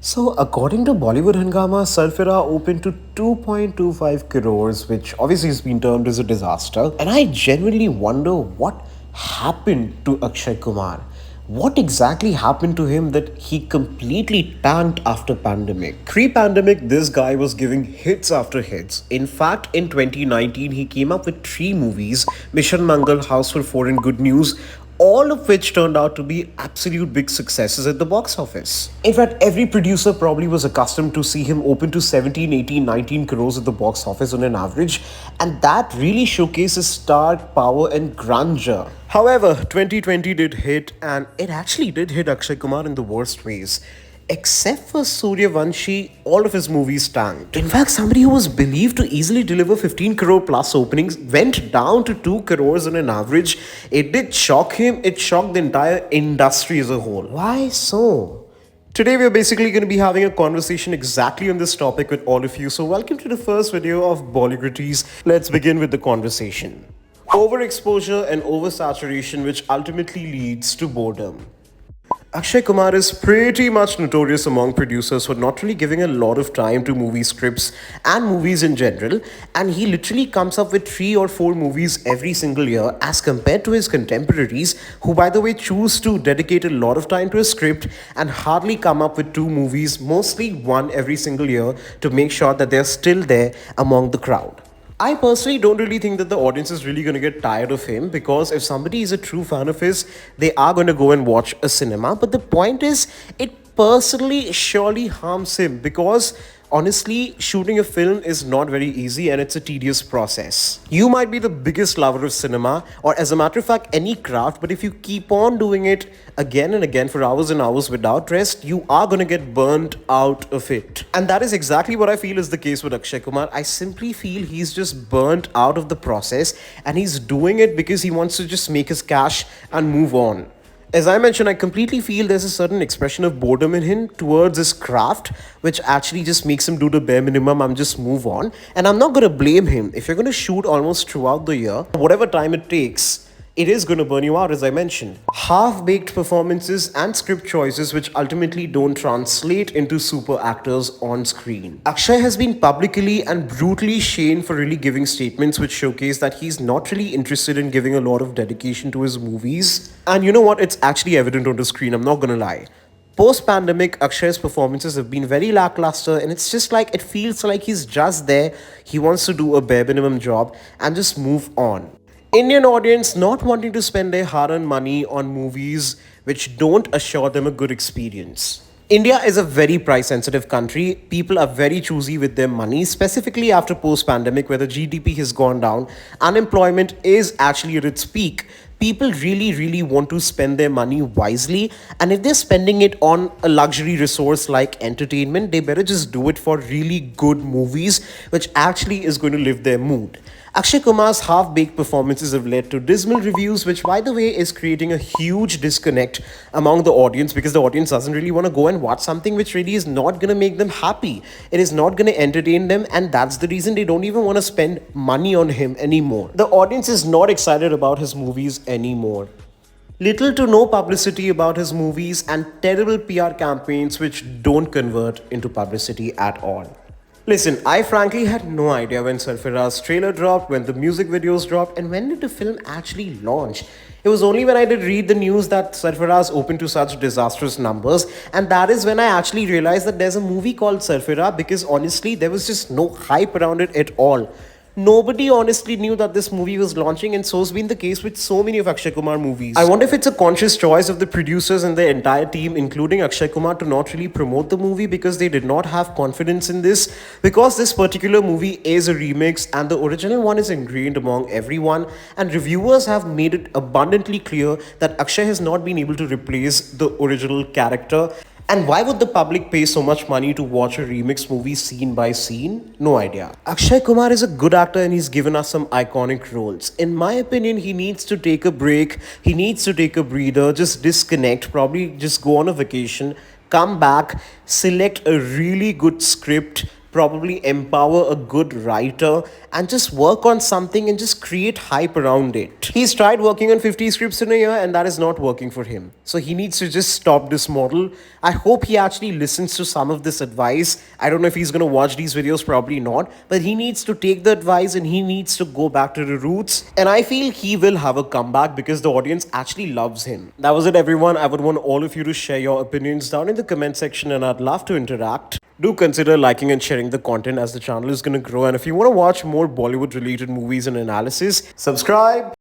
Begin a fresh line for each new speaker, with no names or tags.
So, according to Bollywood Hangama, Sarfira opened to 2.25 crores, which obviously has been termed as a disaster. And I genuinely wonder what happened to Akshay Kumar. What exactly happened to him that he completely tanked after pandemic? Pre-pandemic, this guy was giving hits after hits. In fact, in 2019, he came up with three movies: Mission Mangal, House for Four, and Good News, all of which turned out to be absolute big successes at the box office. In fact, every producer probably was accustomed to see him open to 17, 18, 19 crores at the box office on an average, and that really showcases star power and grandeur. However, 2020 did hit, and it actually did hit Akshay Kumar in the worst ways. Except for Suryavanshi, all of his movies tanked. In fact, somebody who was believed to easily deliver 15 crore plus openings went down to 2 crores on an average. It did shock him, it shocked the entire industry as a whole. Why so? Today, we're basically going to be having a conversation exactly on this topic with all of you. So, welcome to the first video of Bollywoodities. Let's begin with the conversation. Overexposure and oversaturation, which ultimately leads to boredom. Akshay Kumar is pretty much notorious among producers for not really giving a lot of time to movie scripts and movies in general, and he literally comes up with 3 or 4 movies every single year as compared to his contemporaries, who, by the way, choose to dedicate a lot of time to a script and hardly come up with 2 movies, mostly one every single year, to make sure that they're still there among the crowd. I personally don't really think that the audience is really going to get tired of him, because if somebody is a true fan of his, they are going to go and watch a cinema. But the point is, it personally surely harms him, because honestly, shooting a film is not very easy and it's a tedious process. You might be the biggest lover of cinema, or as a matter of fact, any craft, but if you keep on doing it again and again for hours and hours without rest, you are going to get burnt out of it. And that is exactly what I feel is the case with Akshay Kumar. I simply feel he's just burnt out of the process, and he's doing it because he wants to just make his cash and move on. As I mentioned, I completely feel there's a certain expression of boredom in him towards his craft, which actually just makes him do the bare minimum and just move on. And I'm not going to blame him. If you're going to shoot almost throughout the year, whatever time it takes, it is going to burn you out, as I mentioned. Half-baked performances and script choices which ultimately don't translate into super actors on screen. Akshay has been publicly and brutally shamed for really giving statements which showcase that he's not really interested in giving a lot of dedication to his movies. And you know what? It's actually evident on the screen, I'm not gonna lie. Post-pandemic, Akshay's performances have been very lackluster, and it's just like, it feels like he's just there, he wants to do a bare minimum job and just move on. Indian audience not wanting to spend their hard-earned money on movies which don't assure them a good experience. India is a very price-sensitive country. People are very choosy with their money, specifically after post-pandemic, where the GDP has gone down. Unemployment is actually at its peak. People really want to spend their money wisely, and if they're spending it on a luxury resource like entertainment, they better just do it for really good movies which actually is going to lift their mood. Akshay Kumar's half-baked performances have led to dismal reviews, which, by the way, is creating a huge disconnect among the audience, because the audience doesn't really want to go and watch something which really is not going to make them happy. It is not going to entertain them, and that's the reason they don't even want to spend money on him anymore. The audience is not excited about his movies anymore. Little to no publicity about his movies, and terrible PR campaigns which don't convert into publicity at all. Listen, I frankly had no idea when Sarfira's trailer dropped, when the music videos dropped, and when did the film actually launch. It was only when I did read the news that Sarfira's open to such disastrous numbers, and that is when I actually realized that there's a movie called Sarfira, because honestly, there was just no hype around it at all. Nobody honestly knew that this movie was launching, and so has been the case with so many of Akshay Kumar movies. I wonder if it's a conscious choice of the producers and the entire team, including Akshay Kumar, to not really promote the movie because they did not have confidence in this. Because this particular movie is a remix and the original one is ingrained among everyone, and reviewers have made it abundantly clear that Akshay has not been able to replace the original character. And why would the public pay so much money to watch a remix movie scene by scene? No idea. Akshay Kumar is a good actor and he's given us some iconic roles. In my opinion, he needs to take a break. He needs to take a breather, just disconnect, probably just go on a vacation, come back, select a really good script, probably empower a good writer, and just work on something and just create hype around it. He's tried working on 50 scripts in a year and that is not working for him. So he needs to just stop this model. I hope he actually listens to some of this advice. I don't know if he's going to watch these videos, probably not, but he needs to take the advice and he needs to go back to the roots. And I feel he will have a comeback because the audience actually loves him. That was it, everyone. I would want all of you to share your opinions down in the comment section and I'd love to interact. Do consider liking and sharing the content as the channel is going to grow. And if you want to watch more Bollywood related movies and analysis, subscribe.